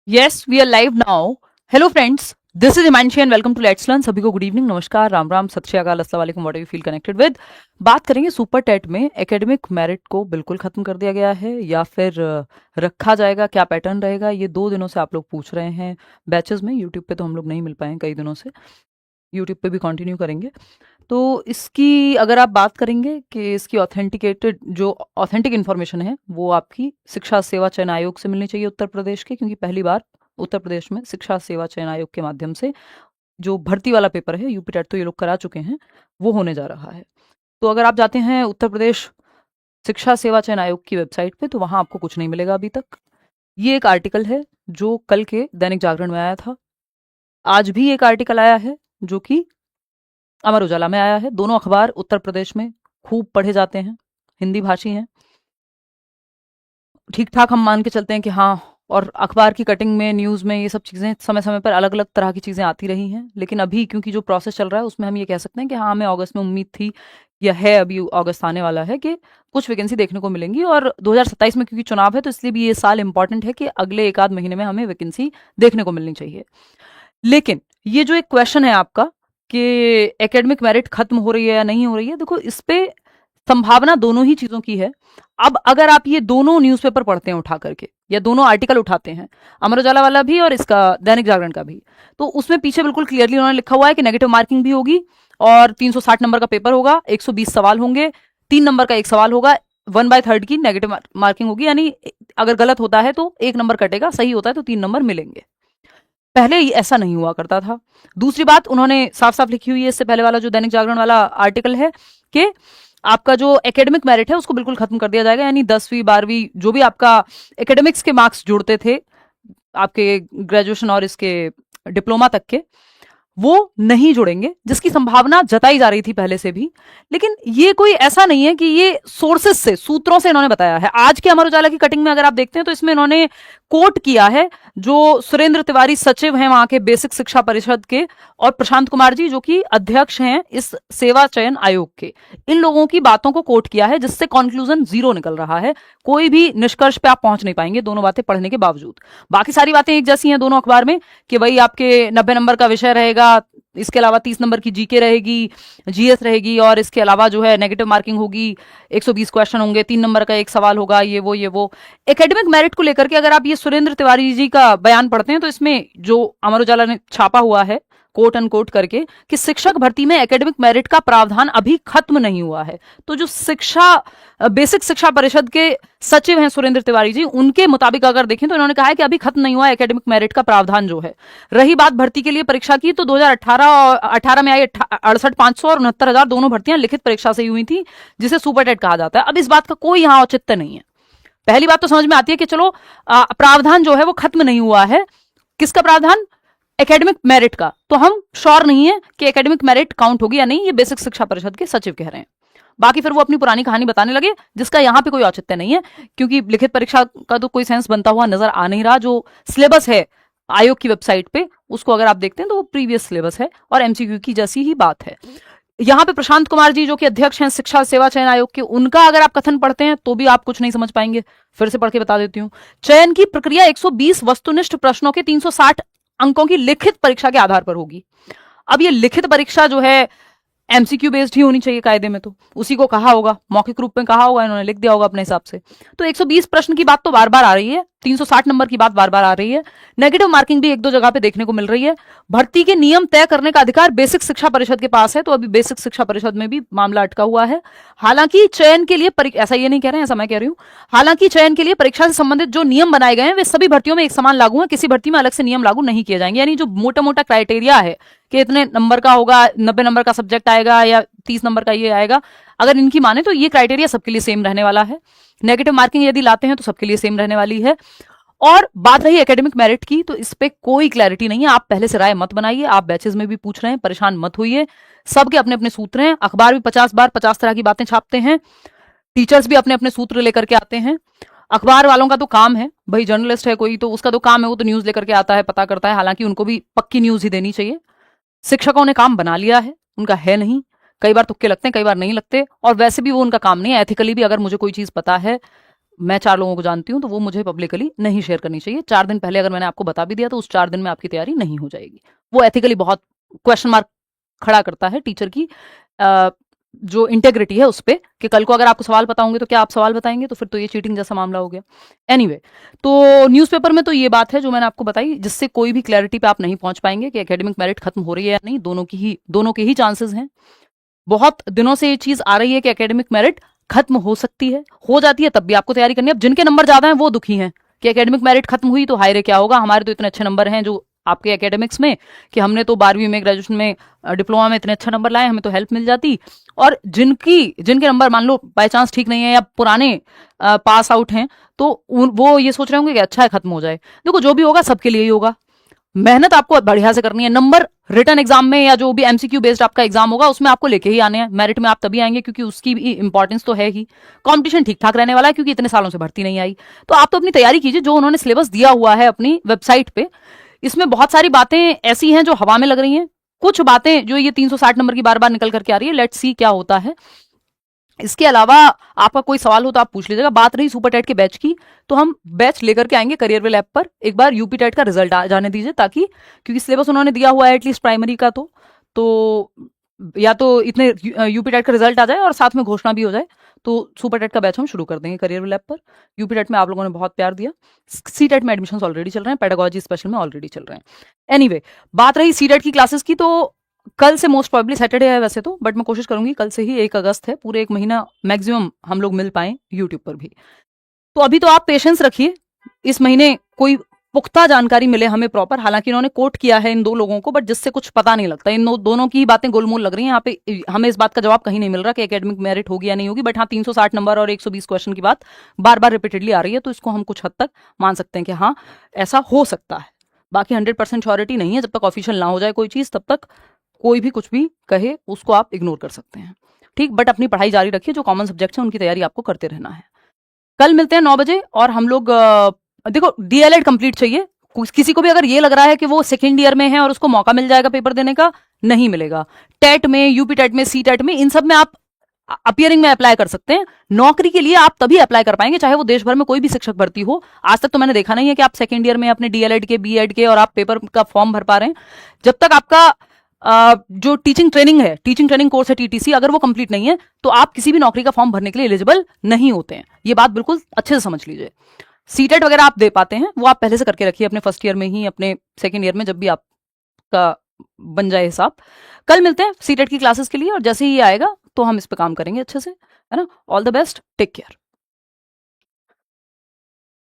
Yes, we are live now. Hello friends, this is Himanshi and welcome to Let's Learn. सभी को good evening, नमस्कार, राम राम, सत श्री अकाल, अस्सलाम वालेकुम, what you feel connected with. बात करेंगे सुपर टेट में एकेडमिक मेरिट को बिल्कुल खत्म कर दिया गया है या फिर रखा जाएगा, क्या पैटर्न रहेगा। ये 2 दिनों से आप लोग पूछ रहे हैं बैचेस में। यूट्यूब पे तो हम लोग नहीं मिल पाए कई दिनों से, यूट्यूब पे भी कंटिन्यू करेंगे। तो इसकी अगर आप बात करेंगे कि इसकी ऑथेंटिकेटेड जो ऑथेंटिक इन्फॉर्मेशन है वो आपकी शिक्षा सेवा चयन आयोग से मिलनी चाहिए उत्तर प्रदेश के, क्योंकि पहली बार उत्तर प्रदेश में शिक्षा सेवा चयन आयोग के माध्यम से जो भर्ती वाला पेपर है, यूपी टेट तो ये लोग करा चुके हैं, वो होने जा रहा है। तो अगर आप जाते हैं उत्तर प्रदेश शिक्षा सेवा चयन आयोग की वेबसाइट पे तो वहां आपको कुछ नहीं मिलेगा अभी तक। ये एक आर्टिकल है जो कल के दैनिक जागरण में आया था, आज भी एक आर्टिकल आया है जो कि अमर उजाला में आया है। दोनों अखबार उत्तर प्रदेश में खूब पढ़े जाते हैं, हिंदी भाषी हैं, ठीक ठाक हम मान के चलते हैं कि हाँ। और अखबार की कटिंग में, न्यूज़ में ये सब चीज़ें समय समय पर अलग अलग तरह की चीज़ें आती रही हैं, लेकिन अभी क्योंकि जो प्रोसेस चल रहा है उसमें हम ये कह सकते हैं कि हाँ, हमें अगस्त में उम्मीद थी या है, अभी अगस्त आने वाला है, कि कुछ वैकेंसी देखने को मिलेंगी। और 2027 में क्योंकि चुनाव है तो इसलिए भी ये साल इंपॉर्टेंट है कि अगले 1 आध महीने में हमें वैकेंसी देखने को मिलनी चाहिए। लेकिन ये जो एक क्वेश्चन है आपका कि एकेडमिक मेरिट खत्म हो रही है या नहीं हो रही है, देखो इस पे संभावना दोनों ही चीजों की है। अब अगर आप ये दोनों न्यूज़पेपर पढ़ते हैं उठा करके, या दोनों आर्टिकल उठाते हैं, अमर उजाला वाला भी और इसका दैनिक जागरण का भी, तो उसमें पीछे बिल्कुल क्लियरली उन्होंने लिखा हुआ है कि नेगेटिव मार्किंग भी होगी और 360 नंबर का पेपर होगा, 120 सवाल होंगे, 3 नंबर का एक सवाल होगा, 1/3 की नेगेटिव मार्किंग होगी, यानी अगर गलत होता है तो 1 नंबर कटेगा, सही होता है तो 3 नंबर मिलेंगे। पहले ऐसा नहीं हुआ करता था। दूसरी बात उन्होंने साफ साफ लिखी हुई है, इससे पहले वाला जो दैनिक जागरण वाला आर्टिकल है, कि आपका जो एकेडमिक मेरिट है उसको बिल्कुल खत्म कर दिया जाएगा, यानी 10वीं 12वीं जो भी आपका एकेडमिक्स के मार्क्स जुड़ते थे आपके ग्रेजुएशन और इसके डिप्लोमा तक के, वो नहीं जुड़ेंगे, जिसकी संभावना जताई जा रही थी पहले से भी। लेकिन ये कोई ऐसा नहीं है कि ये सोर्सेस से, सूत्रों से इन्होंने बताया है। आज के अमर उजाला की कटिंग में अगर आप देखते हैं तो इसमें इन्होंने कोट किया है जो सुरेंद्र तिवारी सचिव हैं वहां के बेसिक शिक्षा परिषद के, और प्रशांत कुमार जी जो कि अध्यक्ष हैं इस सेवा चयन आयोग के, इन लोगों की बातों को कोट किया है, जिससे कंक्लूजन 0 निकल रहा है। कोई भी निष्कर्ष पे आप पहुंच नहीं पाएंगे दोनों बातें पढ़ने के बावजूद। बाकी सारी बातें एक जैसी हैं दोनों अखबार में, कि भाई आपके 90 नंबर का विषय रहेगा, इसके अलावा 30 नंबर की जीके रहेगी, जीएस रहेगी, और इसके अलावा जो है नेगेटिव मार्किंग होगी, 120 क्वेश्चन होंगे, 3 नंबर का एक सवाल होगा, ये वो। एकेडमिक मेरिट को लेकर के अगर आप ये सुरेंद्र तिवारी जी का बयान पढ़ते हैं तो इसमें जो अमर उजाला ने छापा हुआ है कोट अनकोट करके, कि शिक्षक भर्ती में एकेडमिक मेरिट का प्रावधान अभी खत्म नहीं हुआ है। तो जो बेसिक शिक्षा परिषद के सचिव हैं सुरेंद्र तिवारी जी, उनके मुताबिक अगर देखें तो इन्होंने कहा है कि अभी खत्म नहीं हुआ एकेडमिक मेरिट का प्रावधान जो है। रही बात भर्ती के लिए परीक्षा की, तो 2018 में आई 68,500 और 69,000 दोनों भर्तियां लिखित परीक्षा से हुई थी, जिसे सुपर टेट कहा जाता है। अब इस बात का कोई यहां औचित्य नहीं है। पहली बात तो समझ में आती है कि चलो प्रावधान जो है वो खत्म नहीं हुआ है। किसका प्रावधान? एकेडमिक मेरिट का। तो हम श्योर नहीं है कि एकेडमिक मेरिट काउंट होगी या नहीं, ये बेसिक शिक्षा परिषद के सचिव कह रहे हैं। बाकी फिर वो अपनी पुरानी कहानी बताने लगे, जिसका यहां पे कोई औचित्य नहीं है, क्योंकि लिखित परीक्षा का तो कोई सेंस बनता हुआ नजर आ नहीं रहा। जो सिलेबस है आयोग की वेबसाइट पे, उसको अगर आप देखते हैं तो वो प्रीवियस सिलेबस है और एमसीक्यू की जैसी ही बात है। यहाँ पे प्रशांत कुमार जी जो कि अध्यक्ष हैं शिक्षा सेवा चयन आयोग के, उनका अगर आप कथन पढ़ते हैं तो भी आप कुछ नहीं समझ पाएंगे। फिर से पढ़ के बता देती हूँ। चयन की प्रक्रिया 120 वस्तुनिष्ठ प्रश्नों के 360 अंकों की लिखित परीक्षा के आधार पर होगी। अब ये लिखित परीक्षा जो है एमसीक्यू बेस्ड ही होनी चाहिए कायदे में, तो उसी को कहा होगा, मौखिक रूप में कहा होगा, इन्होंने लिख दिया होगा अपने हिसाब से। तो 120 प्रश्न की बात तो बार बार आ रही है, 360 नंबर की बात बार बार आ रही है, नेगेटिव मार्किंग भी 1-2 जगह पे देखने को मिल रही है। भर्ती के नियम तय करने का अधिकार बेसिक शिक्षा परिषद के पास है, तो अभी बेसिक शिक्षा परिषद में भी मामला अटका हुआ है। हालांकि चयन के लिए ऐसा ये नहीं कह रहे हैं, ऐसा मैं कह रही हूं, हालांकि चयन के लिए परीक्षा से संबंधित जो नियम बनाए गए हैं वे सभी भर्तियों में एक समान लागू हैं, किसी भर्ती में अलग से नियम लागू नहीं किए जाएंगे। यानी जो मोटा मोटा क्राइटेरिया है कि इतने नंबर का होगा, 90 नंबर का सब्जेक्ट आएगा या 30 नंबर का ये आएगा, अगर इनकी माने तो ये क्राइटेरिया सबके लिए सेम रहने वाला है। नेगेटिव मार्किंग यदि लाते हैं तो सबके लिए सेम रहने वाली है। और बात रही एकेडमिक मेरिट की, तो इस पे कोई क्लैरिटी नहीं है। आप पहले से राय मत बनाइए, आप बैचेस में भी पूछ रहे हैं, परेशान मत होइए। सबके अपने अपने सूत्र हैं, अखबार भी 50 बार 50 तरह की बातें छापते हैं, टीचर्स भी अपने अपने सूत्र लेकर के आते हैं। अखबार वालों का तो काम है, भाई जर्नलिस्ट है कोई तो उसका तो काम है, वो तो न्यूज लेकर के आता है, पता करता है, हालांकि उनको भी पक्की न्यूज ही देनी चाहिए। शिक्षकों ने काम बना लिया है, उनका है नहीं। कई बार तुक्के लगते हैं, कई बार नहीं लगते, और वैसे भी वो उनका काम नहीं है। एथिकली भी अगर मुझे कोई चीज पता है, मैं 4 लोगों को जानती हूँ, तो वो मुझे पब्लिकली नहीं शेयर करनी चाहिए। 4 दिन पहले अगर मैंने आपको बता भी दिया तो उस 4 दिन में आपकी तैयारी नहीं हो जाएगी। वो एथिकली बहुत क्वेश्चन मार्क खड़ा करता है टीचर की जो इंटेग्रिटी है उस पे, कि कल को अगर आपको सवाल पता होंगे तो क्या आप सवाल बताएंगे, तो फिर तो ये चीटिंग जैसा मामला हो गया। एनीवे, तो न्यूज़पेपर में तो ये बात है जो मैंने आपको बताई, जिससे कोई भी क्लैरिटी पे आप नहीं पहुंच पाएंगे कि एकेडमिक मेरिट खत्म हो रही है या नहीं। दोनों के ही चांसेस हैं। बहुत दिनों से ये चीज आ रही है कि एकेडमिक मेरिट खत्म हो सकती है, हो जाती है, तब भी आपको तैयारी करनी है। अब जिनके नंबर ज्यादा हैं वो दुखी हैं कि एकेडमिक मेरिट खत्म हुई तो हाय रे क्या होगा, हमारे तो इतने अच्छे नंबर हैं जो आपके एकेडमिक्स में, कि हमने तो 12वीं में, ग्रेजुएशन में, डिप्लोमा में इतने अच्छे नंबर लाए, हमें तो हेल्प मिल जाती। और जिनके नंबर मान लो बाय चांस ठीक नहीं है या पुराने पास आउट हैं, तो वो ये सोच रहे होंगे कि अच्छा है खत्म हो जाए। देखो, जो भी होगा सबके लिए ही होगा। मेहनत आपको बढ़िया से करनी है। नंबर रिटर्न एग्जाम में या जो भी एमसीक्यू बेस्ड आपका एग्जाम होगा उसमें आपको लेके ही आने हैं। मेरिट में आप तभी आएंगे क्योंकि उसकी भी इंपॉर्टेंस तो है ही। कंपटीशन ठीक ठाक रहने वाला है क्योंकि इतने सालों से भर्ती नहीं आई। तो आप तो अपनी तैयारी कीजिए जो उन्होंने सिलेबस दिया हुआ है अपनी वेबसाइट पे। इसमें बहुत सारी बातें ऐसी हैं जो हवा में लग रही हैं, कुछ बातें जो ये 360 नंबर की बार बार निकल करके आ रही है। लेट्स सी क्या होता है। इसके अलावा आपका कोई सवाल हो तो आप पूछ लीजिएगा। बात रही सुपर टेट के बैच की, तो हम बैच लेकर के आएंगे करियरवेल ऐप पर। एक बार यूपी टेट का रिजल्ट आ जाने दीजिए, ताकि क्योंकि सिलेबस उन्होंने दिया हुआ है एटलीस्ट प्राइमरी का, तो या तो इतने यूपी टेट का रिजल्ट आ जाए और साथ में घोषणा भी हो जाए, तो सुपर टेट का बैच हम शुरू कर देंगे करियरवेल ऐप पर। यूपी टेट में आप लोगों ने बहुत प्यार दिया। सी टेट में एडमिशन ऑलरेडी चल रहे हैं, पेडागोजी स्पेशल में ऑलरेडी चल रहे हैं। एनीवे, बात रही सी टेट की क्लासेस की, तो कल से मोस्ट प्रॉब्ली सैटरडे है वैसे तो, बट मैं कोशिश करूंगी कल से ही, 1 अगस्त है, पूरे 1 महीना मैक्सिमम हम लोग मिल पाए यूट्यूब पर भी। तो अभी तो आप पेशेंस रखिए, इस महीने कोई पुख्ता जानकारी मिले हमें प्रॉपर। हालांकि इन्होंने कोट किया है इन 2 लोगों को, बट जिससे कुछ पता नहीं लगता। इन दोनों की ही बातें गोलमोल लग रही हैं यहाँ पे। हमें इस बात का जवाब कहीं नहीं मिल रहा कि एकेडमिक मेरिट होगी या नहीं होगी। बट हाँ, 360 नंबर और 120 क्वेश्चन की बात बार बार रिपीटेडली आ रही है, तो इसको हम कुछ हद तक मान सकते हैं कि हाँ, ऐसा हो सकता है। बाकी 100% श्योरिटी नहीं है। जब तक ऑफिशियल ना हो जाए कोई चीज, तब तक कोई भी कुछ भी कहे उसको आप इग्नोर कर सकते हैं। ठीक, बट अपनी पढ़ाई जारी रखिए। जो कॉमन सब्जेक्ट है उनकी तैयारी आपको करते रहना है। कल मिलते हैं 9 बजे। और हम लोग देखो, डीएलएड कंप्लीट चाहिए। किसी को भी अगर ये लग रहा है कि वो सेकेंड ईयर में है और उसको मौका मिल जाएगा पेपर देने का, नहीं मिलेगा। टेट में, यूपी टेट में, सी टेट में, इन सब में आप अपियरिंग में अप्लाई कर सकते हैं। नौकरी के लिए आप तभी अप्लाई कर पाएंगे चाहे वो देश भर में कोई भी शिक्षक भर्ती हो। आज तक तो मैंने देखा नहीं है कि आप सेकेंड ईयर में अपने डीएलएड के, बीएड के, और आप पेपर का फॉर्म भर पा रहे हैं। जब तक आपका जो टीचिंग ट्रेनिंग कोर्स है टीटीसी, अगर वो कंप्लीट नहीं है तो आप किसी भी नौकरी का फॉर्म भरने के लिए एलिजिबल नहीं होते हैं। ये बात बिल्कुल अच्छे से समझ लीजिए। सीटेट वगैरह आप दे पाते हैं, वो आप पहले से करके रखिए अपने फर्स्ट ईयर में ही, अपने सेकेंड ईयर में, जब भी आपका बन जाए हिसाब। कल मिलते हैं सीटेट की क्लासेस के लिए, और जैसे ही ये आएगा तो हम इस पे काम करेंगे अच्छे से, है ना। All the best, take care.